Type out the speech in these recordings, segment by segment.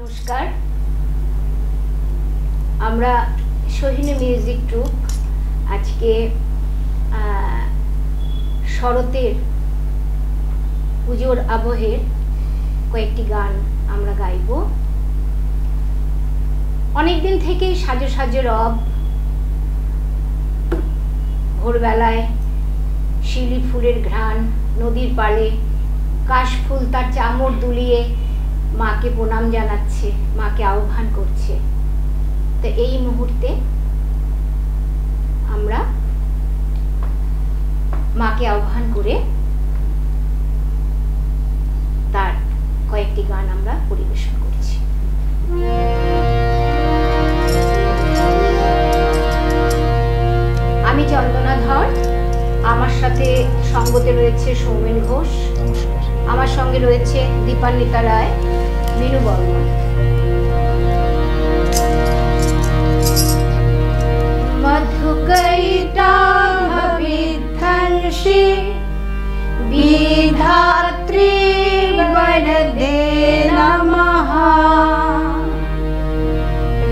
नमस्कार আমরা Sohini music troop আজকে শরতের পুজোর আবহের কয়েকটি গান আমরা গাইব। অনেক দিন থেকেই সাজো সাজো রব, ভোরবেলায় শিউলি ফুলের ঘ্রাণ, নদীর পাড়ে কাশফুল তার চামর দুলিয়ে মাকে প্রণাম জানাচ্ছে, মাকে আহ্বান করছে। তো এই মুহূর্তে আমরা মাকে আহ্বান করে তার কয়েকটি গান আমরা পরিবেশন করছি। আমি চন্দনা ধর, আমার সাথে সঙ্গতে রয়েছে সৌমেন ঘোষ, আমার সঙ্গে রয়েছে দীপান্বিতা রায়, মিনু বর্মন। मधुकैटा विध्वंसी विधात्री वरदे नमः।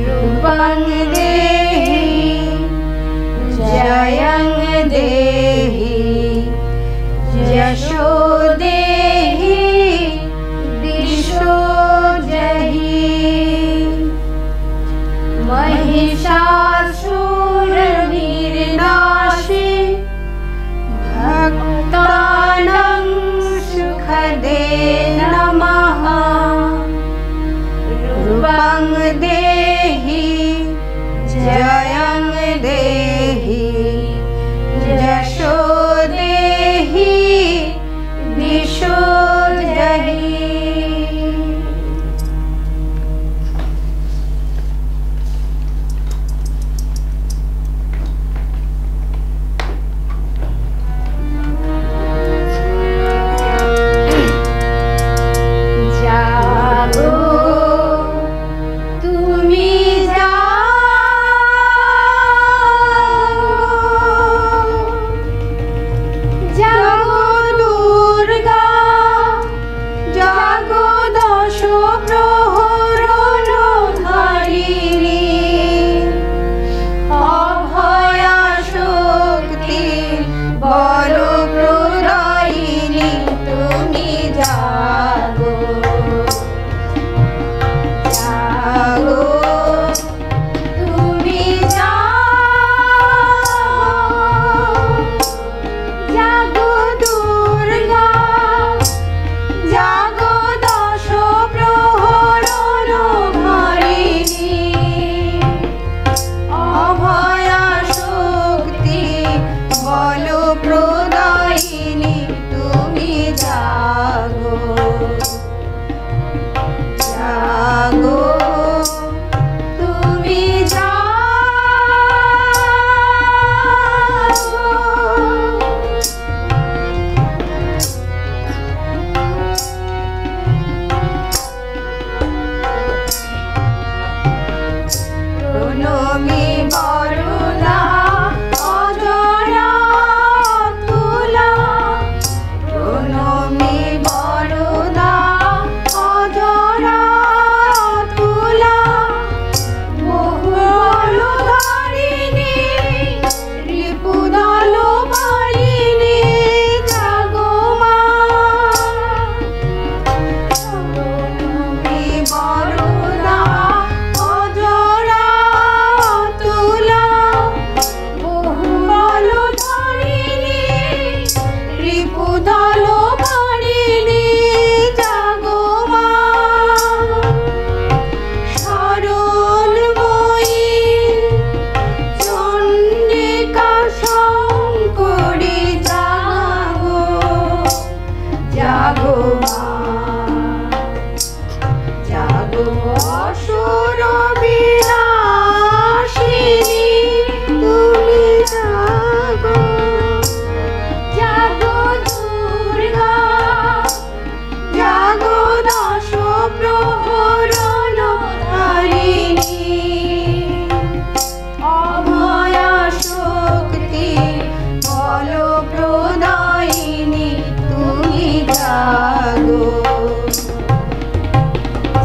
रूपं देहि जयं देहि यशो देहि दिशो जहि। महिषासुरवीरनाशी भक्तानां सुखदे नमः। रूपं देहि जयं देहि यशो देहि दिशो जहि।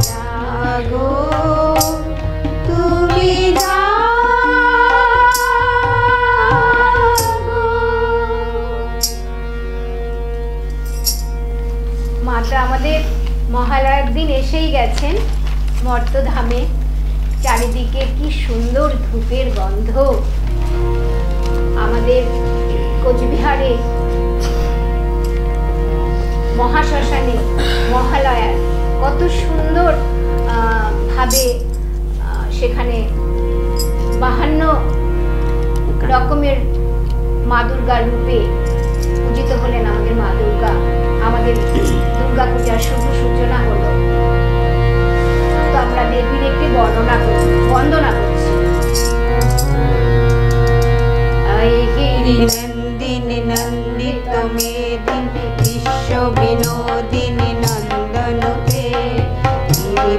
जागो মাতা আমাদের মহালয়ার দিন এসেই গেছেন মর্তধামে। চারিদিকে কি সুন্দর ধূপের গন্ধ। আমাদের কোচবিহারে মহাশ্মশানে মহালয়ার কত সুন্দর ভাবে সেখানে 52 রকমের মা দুর্গার রূপে পূজিত হলেন আমাদের মা দুর্গা। আমাদের দুর্গা পূজার শুভ সূচনা হলো। তো আমরা দেবীর একটি বন্দনা করছি। নন্দিনী নন্দিত মেদিনী বিশ্ব বিনোদিনী নন্দনুতে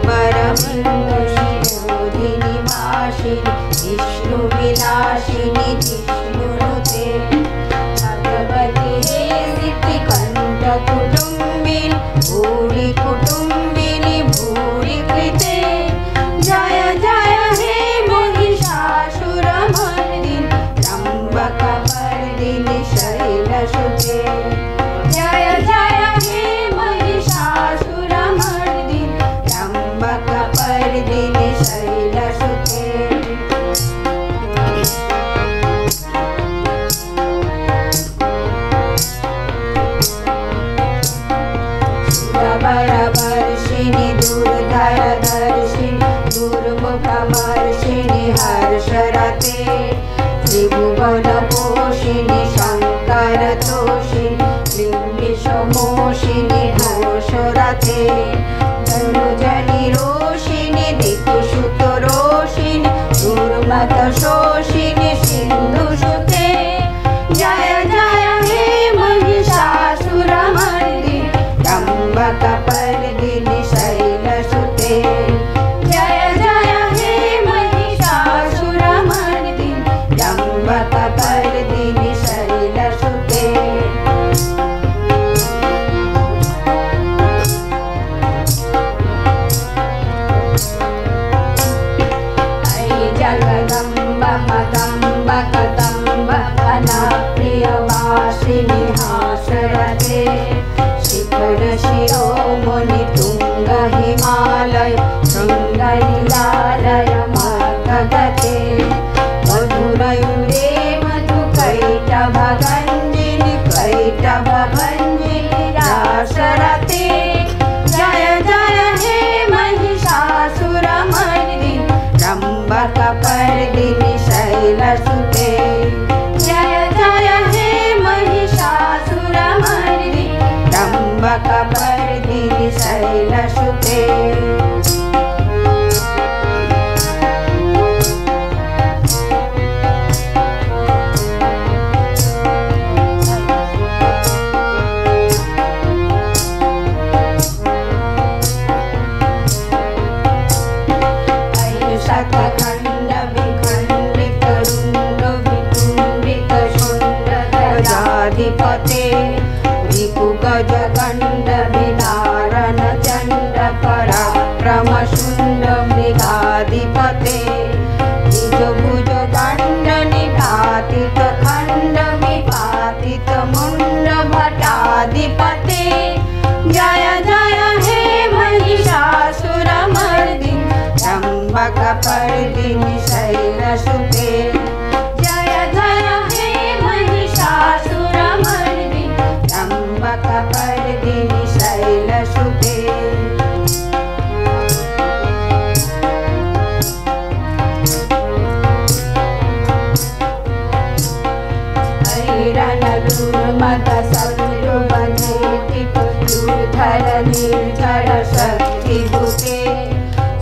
পরমন্দ শিরোধিনী মাসিনী বিষ্ণু বিলাসিনী জিষ্ণুনুতে ভগবতী হে সিদ্ধি কণ্ঠ কুটুম্বিনী ভূরি কুটুম্বিনী ভূরি কৃতে জয় জয় হে महिषासुरमर्दिनी त्र्यम्बकवर्धिनी शैलसुते जय जय हे महिषासुरमर्दिनी त्र्यम्बकवर्धिनी शैलसुते सुरवरवर्षिणी दुर्धरधर्षिणी दुर्मुखमर्षिणी हर्षरते त्रिभुवनपोषिणी शङ्करतोषिणी लिम्बिषमोषिणी घोषरते धनुजनिरोषिणी दिक्सुतरोषिणी दुर्मतशोषिणी सिन्धुसुते जय जय हे महिषासुरमर्दिनी त्र्यम्बकवर्धिनी शैलसुते जय जय हे महिषासुरमर्दिनी त्र्यम्बकवर्धिनी शैलसुते जगदम्ब मदम्ब कदम्ब वनप्रियवासिनी हासरते शिखर शिरोमणि तुंग हिमालय शृंगनिलालय मर्कगते मधुरयुरे मधु कैटभगञ्जिनि कैटभभञ्जिनि रासरते जय जय हे महिषासुरमर्दिनी त्र्यम्बकवर्धिनी शैलसुते जय जय हे महिषासुरमर्दिनी त्र्यम्बकवर्धिनी शैलसुते शतखण्ड विखण्डित रुण्ड वितुण्डित शुण्ड गजाधिपते रिपुगजगण्ड विदारण चण्ड पराक्रम शुण्ड मृगाधिपते निजभुज दण्ड निपातित खण्ड विपातित मुण्ड भटाधिपते जय जय हे महिषासुरमर्दिनी त्र्यम्बकवर्धिनी शैलसुते जय जय हे महिषासुरमर्दिनी त्र्यम्बकवर्धिनी शैलसुते ऐरणदुर्मद शत्रुवनेटित दुर्धर निर्झर शक्तिभूते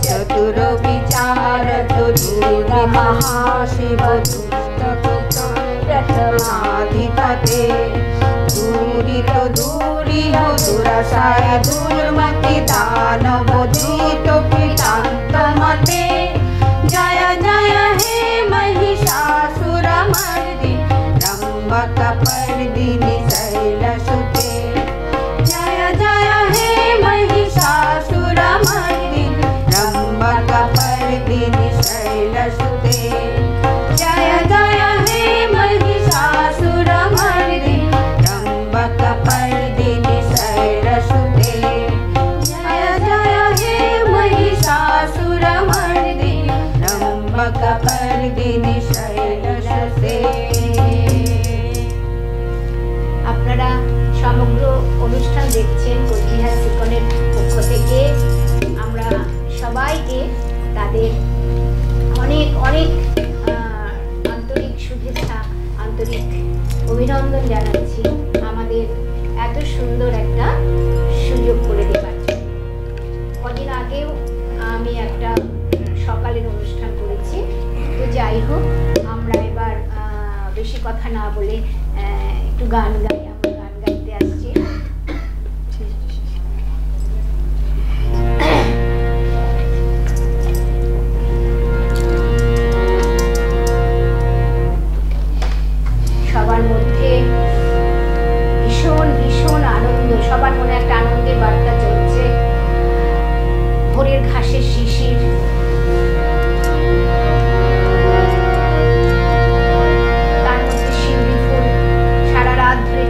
चतुर्विचार दुर्धर महाशिव दुष्टपुत्राधिपते दूरित दूरिह दुरसाय दुर्मति दानवोदित पितान्तमते जय जय हे महिषासुरमर्दिनी त्र्यम्बकवर्धिनी शैलसुते जय जय हे महिषासुरमर्दिनी त्र्यम्बकवर्धिनी शैलसुते जय जय हे महिषासुरमर्दिनी त्र्यम्बकवर्धिनी शैलसुते গান গাই, আমরা গান গাইতে আসছি। সবার মধ্যে ভীষণ ভীষণ আনন্দ, সবার মনে একটা আনন্দের বার্তা চলছে। ভোরের ঘাসের শিশির, তার মধ্যে শিউলি ফুল সারা রাত ধরে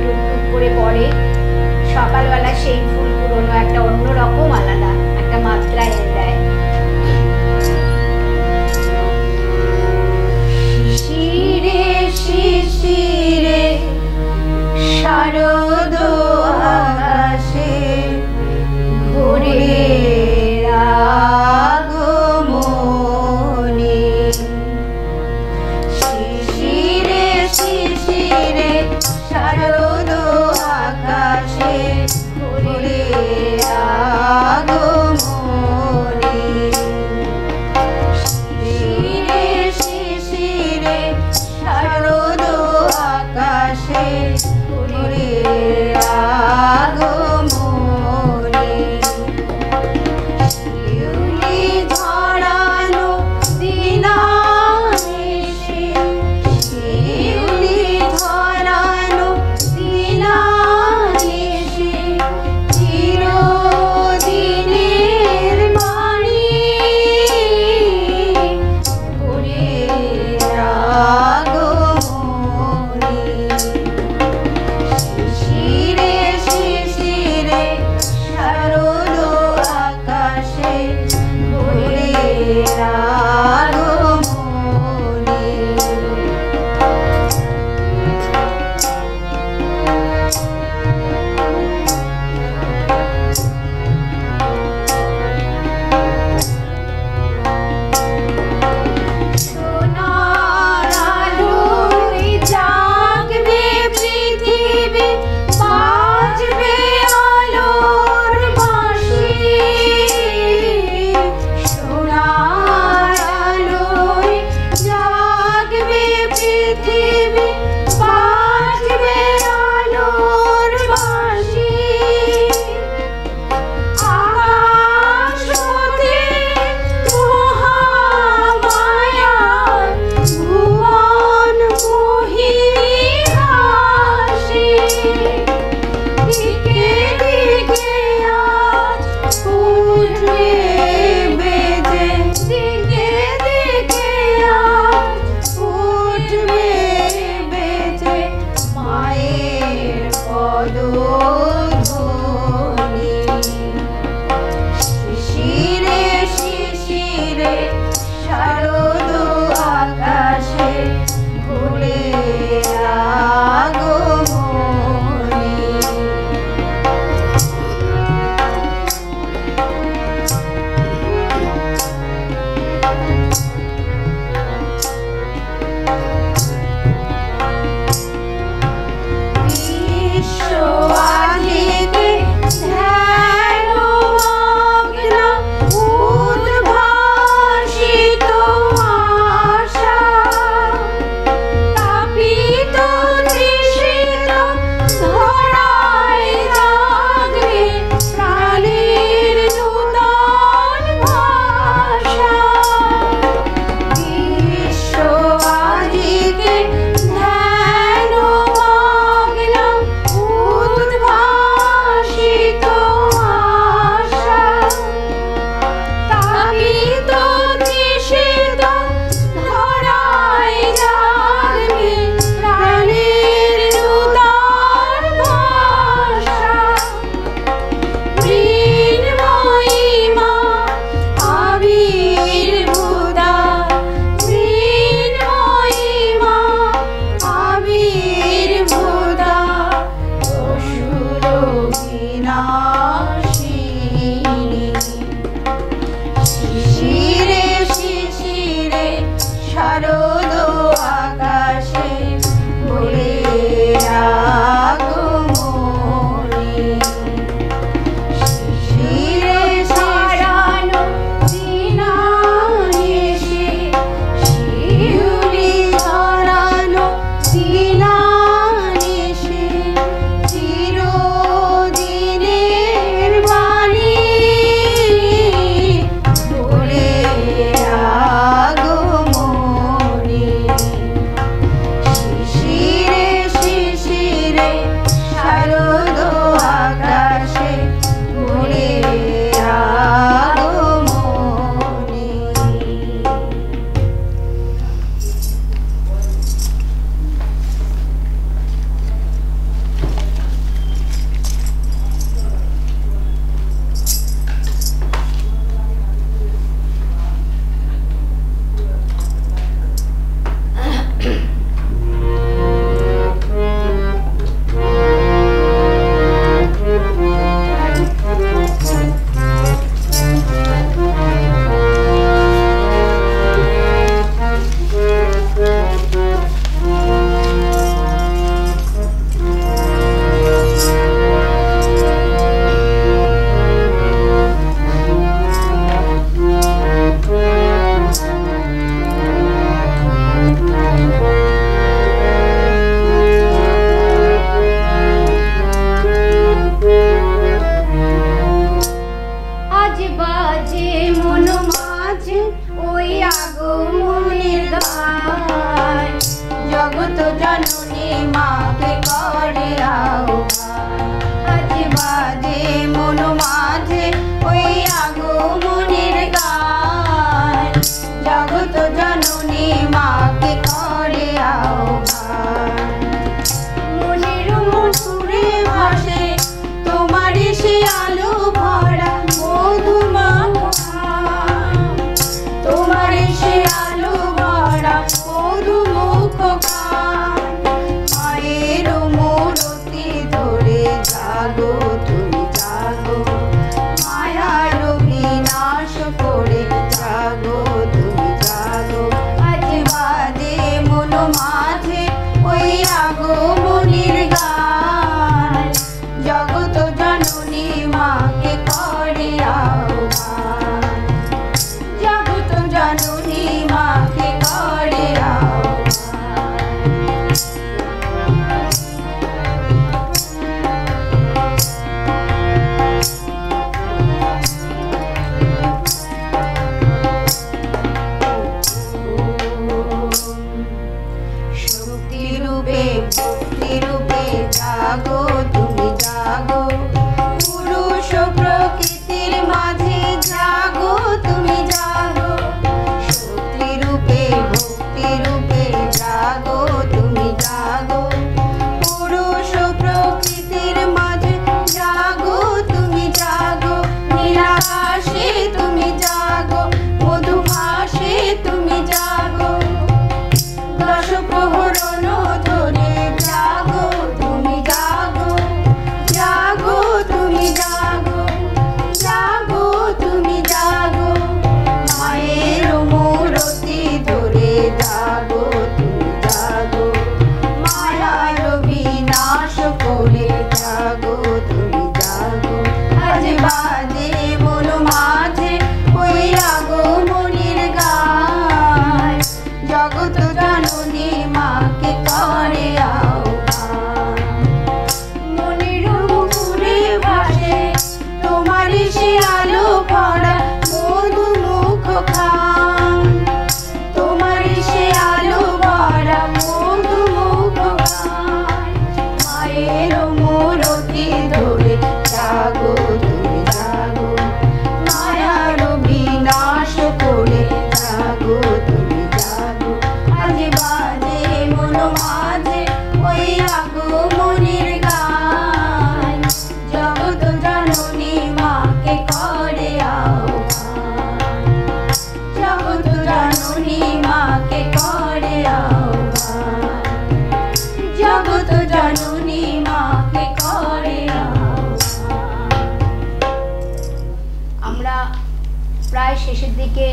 শেষের দিকে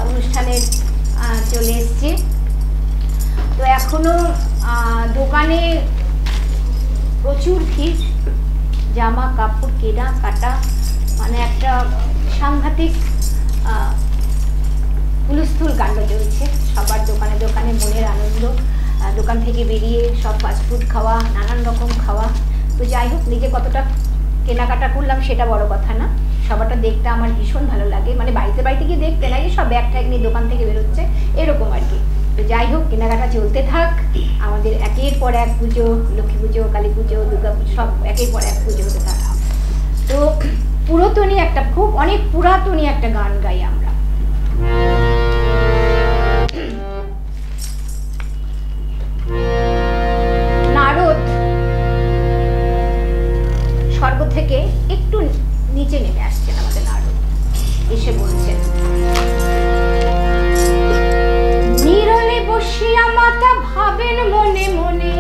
অনুষ্ঠানের চলে এসছে। তো এখনো দোকানে প্রচুর ভিড়, জামা কাপড় কেনা কাটা, মানে একটা সাংঘাতিক হুলস্থুল কাণ্ড চলছে সবার দোকানে দোকানে, মনের আনন্দ। দোকান থেকে বেরিয়ে সব ফাস্টফুড খাওয়া, নানান রকম খাওয়া। তো যাই হোক, নিজে কতটা কেনাকাটা করলাম সেটা বড় কথা না, সবারটা দেখতে আমার ভীষণ ভালো লাগে। মানে বাড়িতে বাড়িতে গিয়ে দেখতে না, সব ব্যাগ ট্যাগ নিয়ে দোকান থেকে বেরোচ্ছে এরকম আর কি। তো যাই হোক, কেনাকাটা চলতে থাক। আমাদের একের পর এক পুজো, লক্ষ্মী পুজো, কালী পুজো, দুর্গা পুজো, সব একের পর এক পুজো হতে থাক। তো পুরাতনী একটা, খুব অনেক পুরাতনী একটা গান গাই আমরা। নারদ স্বর্গ থেকে একটু নিচে নেমে আসছেন, আমাদের নারদ এসে বলছেন, নীরলে বসিয়া মাতা ভাবেন মনে মনে,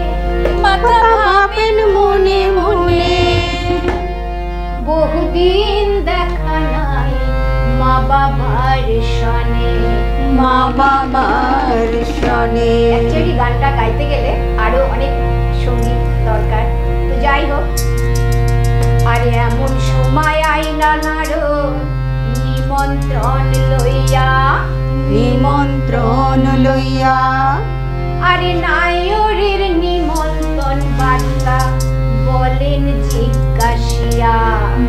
মাতা ভাবেন মনে মনে, বহুদিন দেখা নাই মা বাবার সনে, মা বাবার সনে। অ্যাকচুয়ালি গানটা গাইতে গেলে আরো অনেক সঙ্গীত দরকার। তো যাই হোক, আরে এমন সময় আইলা নারদ নিমন্ত্রণ লইয়া, নিমন্ত্রণ লইয়া, আরে নায়রের নিমন্ত্রণ বার্তা বলেন জিজ্ঞাসিয়া,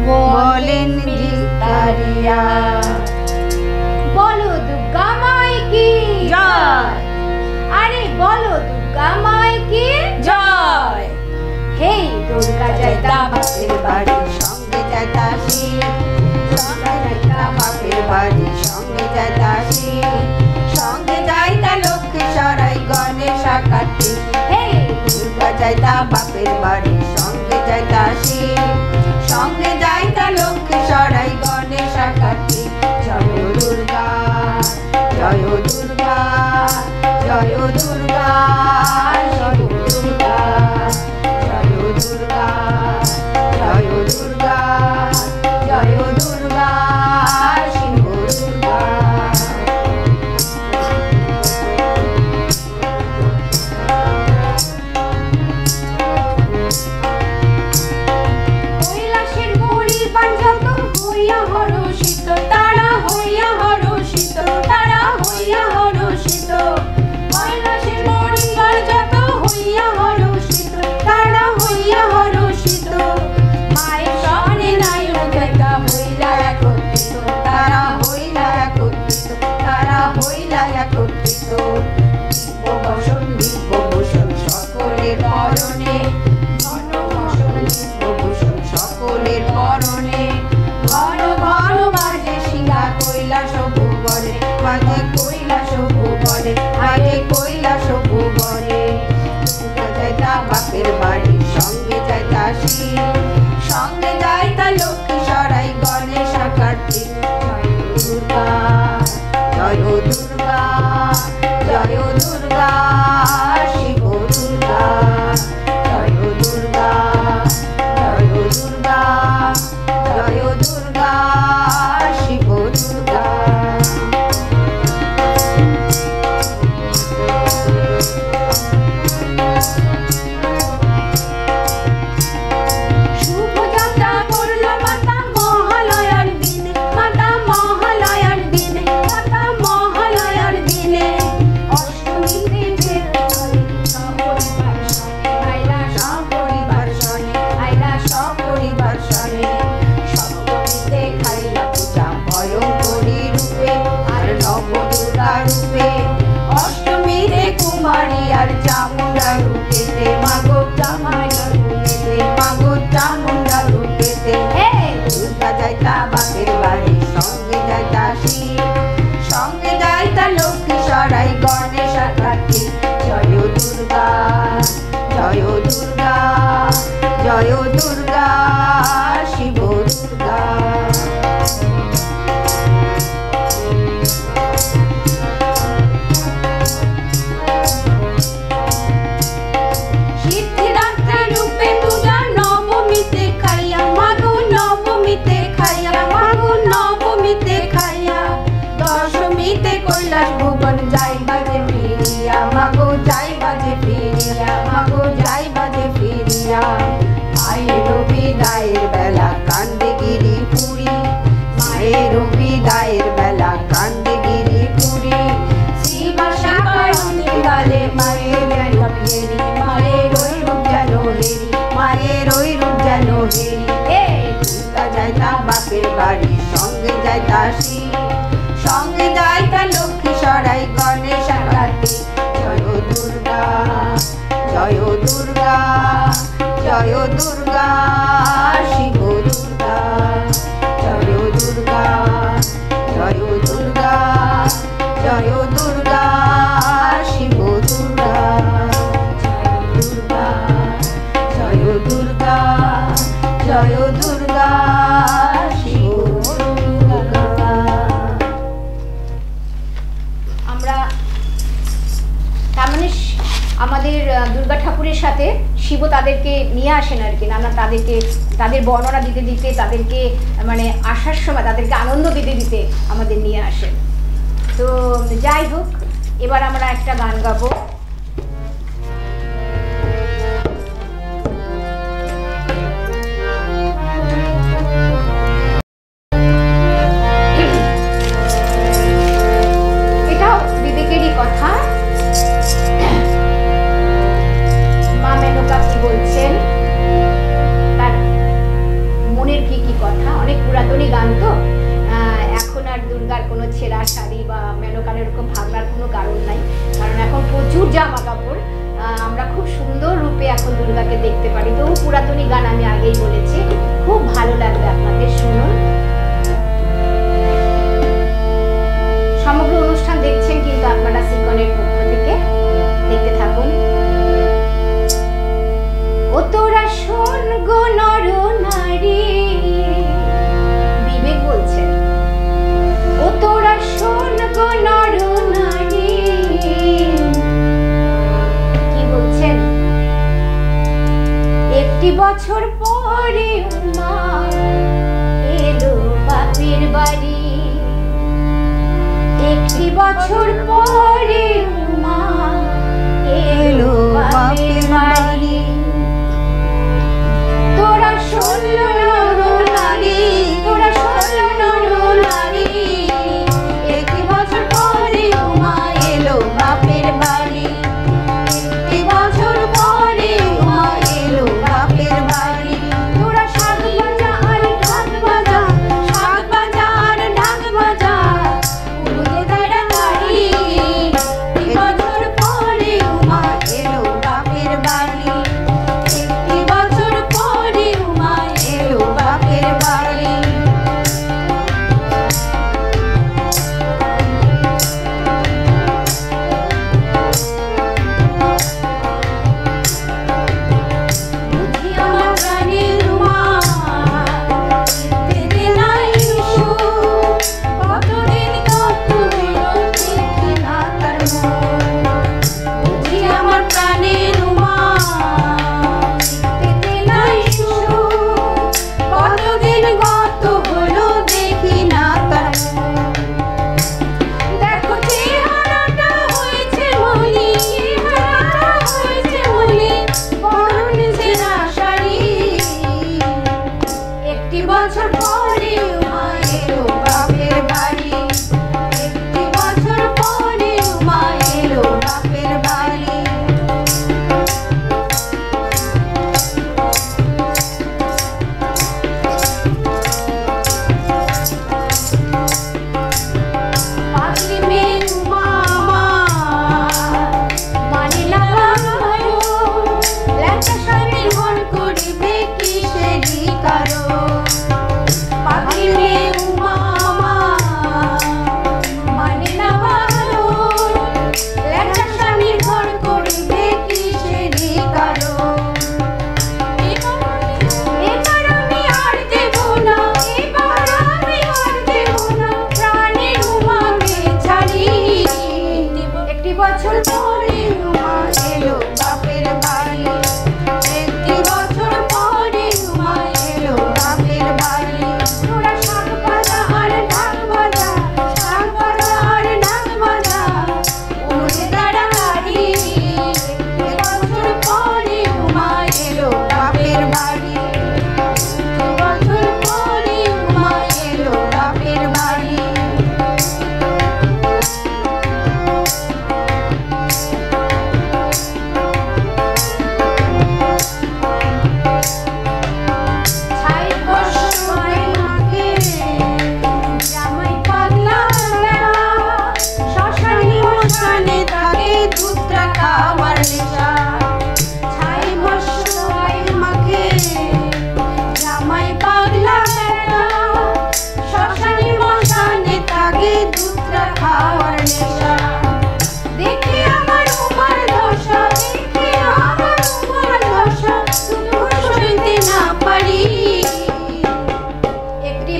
বলেন জিজ্ঞারিয়া, বলো দুর্গা মাই কি জয়, আরে বলো দুর্গা মাই কি জয়। হে দুর্গা জয়তা বাপের বাড়ি সঙ্গে যাইতাছি, সঙ্গে যাইতা বাপের বাড়ি সঙ্গে যাইতাছি, সঙ্গে যাইতা লক্ষ্মী সরাই গণেশা কার্তিক। হে দুর্গা যাইতা বাপের বাড়ি সঙ্গে যাইতাছি, সঙ্গে যাইতা লক্ষ্মী সরাই গণেশা কার্তিক। জয় দুর্গা, জয় দুর্গা, জয় দুর্গা, জয় দুর্গা, জয় দুর্গা, জয় দুর্গা, জয় দুর্গা, সিংহ দুর্গা। কৈলাসের পরিবার যত হইয়া হরষিত, তারা হইয়া হরষিত, তারা হইয়া হরষিত। কৈলাসের পরিবার যত হইয়া হরষিত, তারা হইয়া হরষিত। মায়ের সনে নায়ক জয়তা হইলা একত্রিত, তারা হইলা একত্রিত, তারা হইলা একত্রিত। দিব্যভূষণ দিব্যভূষণ সকলের পরনে, ঘনভূষণ দিব্যভূষণ সকলের পরনে। ঘন ঘন বাজে শিঙ্গা কৈলাস ভুবনে, বাজে কৈলাস ভুবনে, বাজে কৈলাস ভুবনে। দুর্গা যাইতা বাপের বাড়ি সঙ্গে যাইতাছি, সঙ্গে যাইতা লক্ষ্মী সরাই গণেশা কার্তিক। জয় দুর্গা, জয় দুর্গা, জয় দুর্গা, শিব দুর্গা, জয় দুর্গা, জয় দুর্গা, জয় দুর্গা, শিব দুর্গা। শুভযাত্রা করলো মাতা মহালয়ার দিনে, মাতা মহালয়ার দিনে, মাতা মহালয়ার দিনে। অষ্টমীতে সপরিবার সনে, আইলা সপরিবার সনে, আইলা সপরিবার সনে। সপ্তমীতে খাইলা পূজা ভয়ঙ্করী রূপে আর নবদুর্গা রূপে। অষ্টমীতে কুমারী আর চামুণ্ডা রূপেতে, মাগো চামুণ্ডা রূপেতে, মাগো চামুণ্ডা রূপেতে। হে দুর্গা যাইতা বাপের বাড়ি সঙ্গে যাইতাছি, সঙ্গে যাইতা লক্ষ্মী সরাই গণেশা কার্তিক। জয় দুর্গা, জয় দুর্গা, জয় দুর্গা, শিব দুর্গা। সিদ্ধিদাত্রী রূপে পূজা নবমীতে খাইয়া, মাগো নবমীতে খাইয়া, মাগো নবমীতে খাইয়া। দাসী, সঙ্গে যায় তার লক্ষ্মী সরাই গণেশ কার্তিক। জয় দুর্গা জয় দুর্গা জয় দুর্গা শিব দুর্গা, জয় দুর্গা জয় দুর্গা জয় দুর্গা শিব দুর্গা, জয় দুর্গা জয় দুর্গা শিব দুর্গা। আমরা তার মানে আমাদের দুর্গা ঠাকুরের সাথে শিব তাদেরকে নিয়ে আসেন আর কি, নানা তাদেরকে তাদের বর্ণনা দিতে দিতে, তাদেরকে মানে আসার সময় তাদেরকে আনন্দ দিতে দিতে আমাদের নিয়ে আসেন। তো যাই হোক, এবার আমরা একটা গান গাবো। এটাও বিবেকেরই কথা। মা মেনকা কি বলছেন, তার মনের কি কি কথা। অনেক পুরাতনী গান তো, এখন আর দুর্গার কোনো ছেঁড়া শাড়ি বা মেনকার এরকম ভাবনার কোনো কারণ নাই, কারণ এখন প্রচুর জামা কাপড়, আমরা খুব সুন্দর রূপে এখন দুর্গাকে দেখতে পারি। তো পুরাতনী গান আমি আগেই বলেছি, খুব ভালো লাগবে আপনাদের, শুনুন। সমগ্র অনুষ্ঠান দেখছেন কিন্তু আপনারা সিকনের পক্ষ থেকে, দেখতে থাকুন। ও তোরা শোন গো নর নারী, বিবেক বলছেন, ও তোরা শোন গো নর নারী। কি বলছেন, একটি বছর পরে মা এলো বাপের বাড়ি, একটি বছর পরে মা এলো বাপের বাড়ি। তোরা শোন নর নারী, তোরা শোন নর নারী, একটি বছর পরে মা এলো বাপের বাড়ি, একটি বছর পরে মা এলো বাপের বাড়ি। তোরা শাক বাজা আর ঢাক বাজা, শাক বাজা আর ঢাক বাজা, উড়ে তাড়াতাড়ি, একটি বছর পরে মা এলো বাপের বাড়ি, একটি বছর পরে মা এলো বাপের বাড়ি। বুঝি আমার প্রাণের মা, চিনতে নাই সুখ, কতদিন কত হলো দেখি না তার মুখ। বুঝি আমার প্রাণের মা, চিনতে নাই সুখ, কতদিন কত হলো দেখি না তার মুখ। দেখো চেহারাটা হয়েছে মলি, চেহারাটা হয়েছে মলি, পরনে ছেঁড়া শাড়ি, একটি বছর পরে মা এলো বাপের বাড়ি, একটি বছর পরে মা এলো বাপের বাড়ি। পাগলি মেয়ে মা মানে লাগানো, ল্যাংটা স্বামীর মন করিবে কিসেরই কারণ। পাগলি মেয়ে মা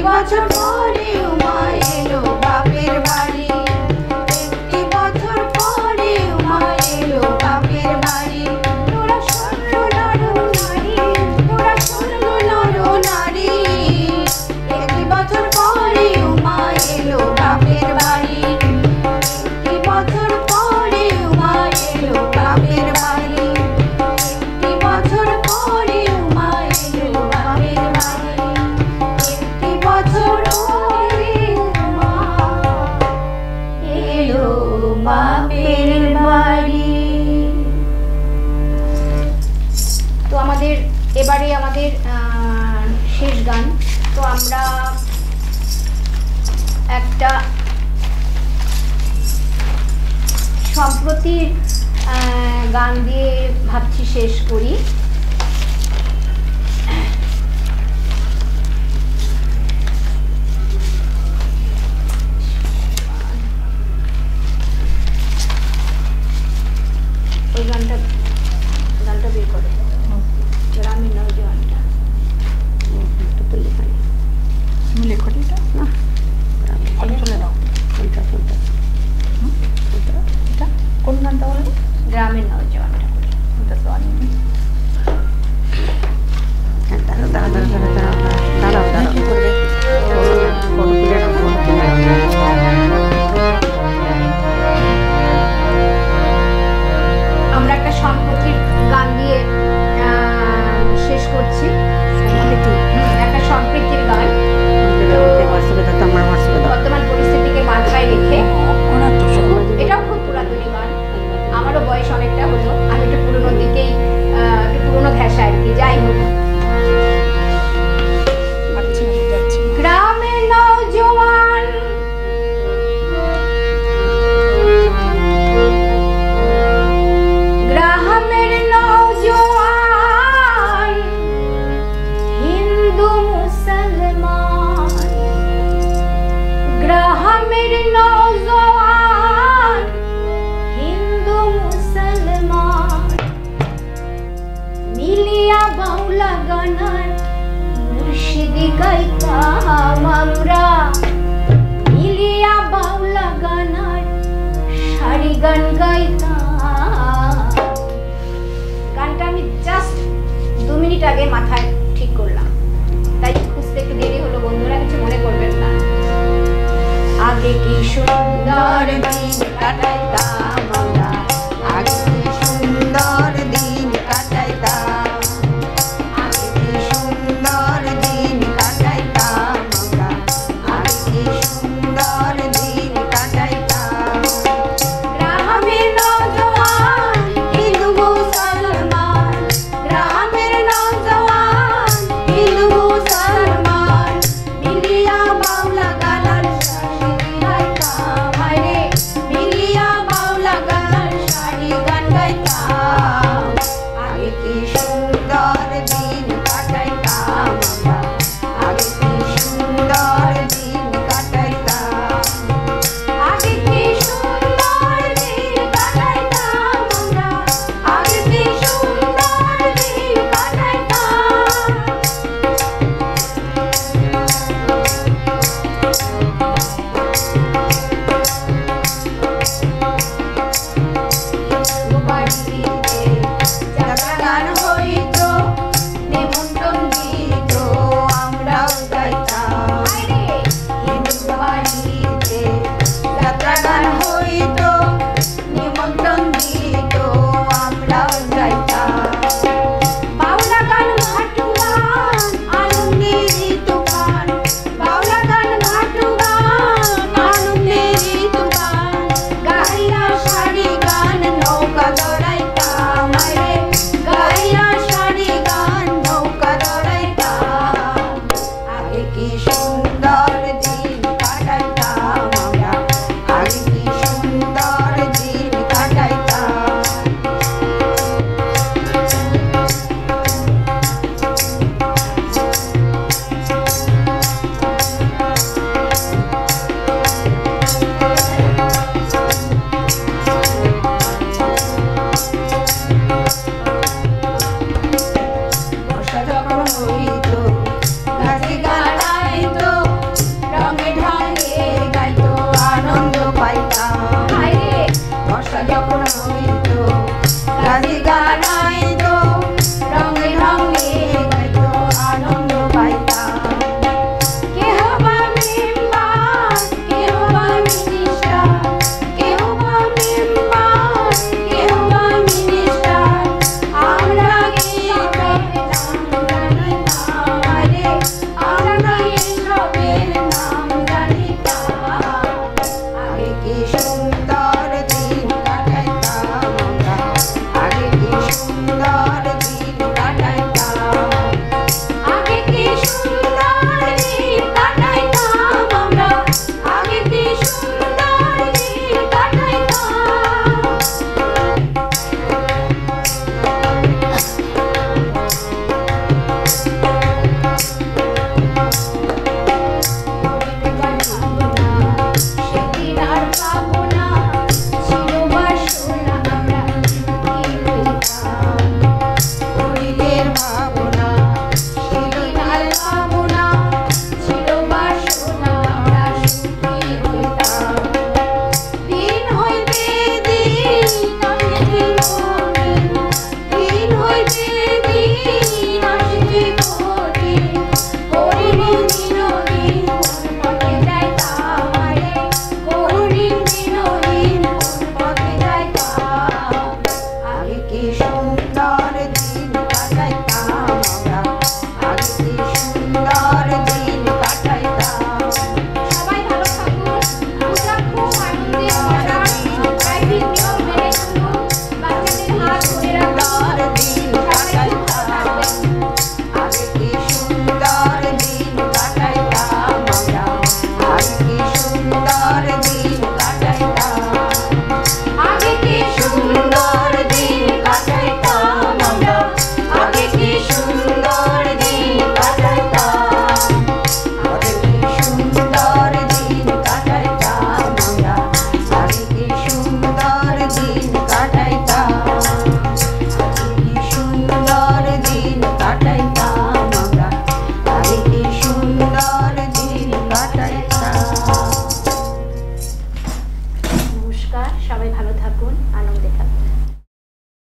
বছর পরে উমা এলো বাপের বাড়ি, একটি বছর পরে উমা এলো বাপের বাড়ি। তোরা শুনলো নর নারী, তোরা শুনলো নর নারী, একটি বছর পরে উমা এলো বাপের বাড়ি, একটি বছর পরে উমা এলো বাপের বাড়ি, একটি বছর পরে উমা এলো বাপের বাড়ি, একটি বছর পরে উমা এলো বাপের বাড়ি। তো আমাদের এবারে আমাদের শেষ গান। তো আমরা একটা সম্প্রতির গান দিয়ে ভাবছি শেষ করি। ওই গানটা বের করে গ্রামীণ নৌজওয়ানটা লেখটিটা না চলে দাও। এটা কোন গানটা বলো? গ্রামীণ নৌজওয়ানটা করি। ওটা তো আনি কি করবে? ফটো তুলে নাও, ফটো তুলে নাও। আমরা একটা সম্প্রতির গান দিয়ে শেষ করছি। একটা সম্প্রীতির গান বর্তমান পরিস্থিতিকে মাথায় রেখে। এটাও খুব পুরাতনী গান, আমারও বয়স অনেকটা হলো, আমি একটু পুরোনো দিকেই একটু পুরোনো ঘেঁষা আর কি। যাই হোক, গ্রামে নওজোয়ান গ্রামের নওজোয়ান, হিন্দু মুসলমান, গ্রামের নওজোয়ান, হিন্দু মুসলমান, মিলিয়া বাউলা গানার মুর্শিদি গাইতাম আমরা, মিলিয়া বাউলা গানার সারি গান গাইতাম। গানটা আমি জাস্ট 2 মিনিট আগে মাথায় ঠিক করলাম, তাই খুঁজতে একটু দেরি হলো, বন্ধুরা কিছু মনে করবেন না। আগে কি সুন্দর দিন কাটাইতাম আমরা, আগে কি সুন্দর দিন কাটাইতাম, আগে কি সুন্দর দিন কাটাইতাম আমরা, আগে কি সুন্দর দিন কাটাইতাম। গ্রামের নওজোয়ান, হিন্দু মুসলমান, গ্রামের নওজোয়ান, হিন্দু মুসলমান, মিলিয়া বাউলা গানার সারি গাইতাম, হায়রে মিলিয়া বাউলা গানার সারি গান গাইতাম। আগে কি সুন্দর দিন কাটাইতাম আমরা, আগে কি সুন্দর দিন কাটাইতাম, আগে কি সুন্দর দিন কাটাইতাম আমরা, আগে কি সুন্দর দিন কাটাইতাম। বাড়িতে যাত্রা গান হইত, নিমন্ত্রণ দিত, আমরাও যাইতাম। হিন্দু বাড়িতে যাত্রা গান হইত, নিমন্ত্রণ দিত, আমরাও যাইতাম। বাউলা গান ঘাটু গান, আনন্দের ঋতু গান, বাউলা গান ঘাটু গান, আনন্দের ঋতু গান, গাইয়া সারি গান নৌকা দৌড়াইতাম, আরে গাইয়া সারি গান নৌকা দৌড়াইতাম। আগে কি সুন্দর দিন কাটাইতাম আমরা, আগে কি সুন্দর দিন কাটাইতাম। বর্ষা যখন হইত, গাছে গাড়াইত, সবাই ভালো থাকুন।